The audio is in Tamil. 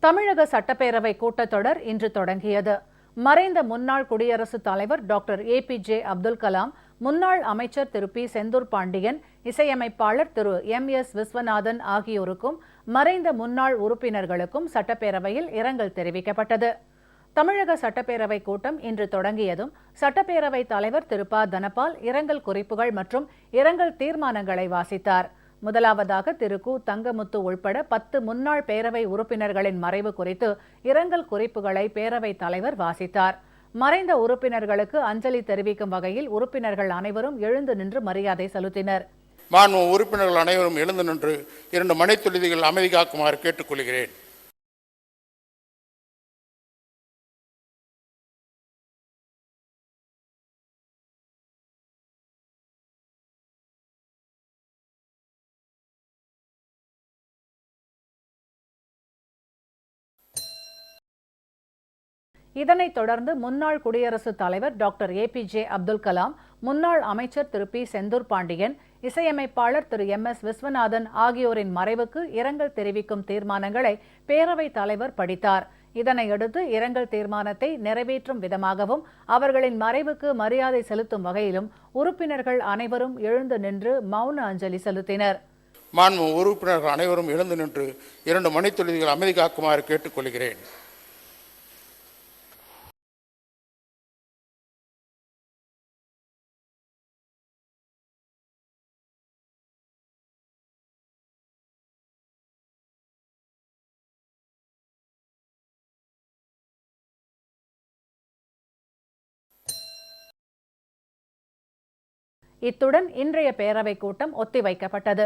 தமிழக சட்டப்பேரவை கூட்டத்தொடர் இன்று தொடங்கியது. மறைந்த முன்னாள் குடியரசுத் தலைவர் டாக்டர் ஏபிஜே அப்துல் கலாம், முன்னாள் அமைச்சர் திரு பி. செந்தூர் பாண்டியன், இசையமைப்பாளர் திரு எம்.எஸ். விஸ்வநாதன் ஆகியோருக்கும் மறைந்த முன்னாள் உறுப்பினர்களுக்கும் சட்டப்பேரவையில் இரங்கல் தெரிவிக்கப்பட்டது. தமிழக சட்டப்பேரவை கூட்டம் இன்று தொடங்கியதும் சட்டப்பேரவைத் தலைவர் திரு ப. தனபால் இரங்கல் குறிப்புகள் மற்றும் இரங்கல் தீர்மானங்களை வாசித்தார். முதலாவதாக திரு கு. தங்கமுத்து உள்பட 10 முன்னாள் பேரவை உறுப்பினர்களின் மறைவு குறித்து இரங்கல் குறிப்புகளை பேரவைத் தலைவர் வாசித்தார். மறைந்த உறுப்பினர்களுக்கு அஞ்சலி தெரிவிக்கும் வகையில் உறுப்பினர்கள் அனைவரும் எழுந்து நின்று மரியாதை செலுத்தினர். உறுப்பினர்கள் அனைவரும் எழுந்து நின்று 2 மணித்துளிகள் அமைதி காக்குமாறு கேட்டுக்கொள்கிறேன். இதனைத் தொடர்ந்து முன்னாள் குடியரசுத் தலைவர் டாக்டர் ஏபிஜே அப்துல் கலாம், முன்னாள் அமைச்சர் திரு பி. செந்தூர் பாண்டியன், இசையமைப்பாளர் திரு எம்.எஸ். விஸ்வநாதன் ஆகியோரின் மறைவுக்கு இரங்கல் தெரிவிக்கும் தீர்மானங்களை பேரவைத் தலைவர் படித்தார். இதனையடுத்து இரங்கல் தீர்மானத்தை நிறைவேற்றும் விதமாகவும் அவர்களின் மறைவுக்கு மரியாதை செலுத்தும் வகையிலும் உறுப்பினர்கள் அனைவரும் எழுந்து நின்று மௌன அஞ்சலி செலுத்தினர். உறுப்பினர்கள் அனைவரும் எழுந்து நின்று 2 மணித்துளிகள் அமைதி காக்குமாறு கேட்டுக்கொள்கிறேன். இத்துடன் இன்றைய பேரவைக் கூட்டம் ஒத்திவைக்கப்பட்டது.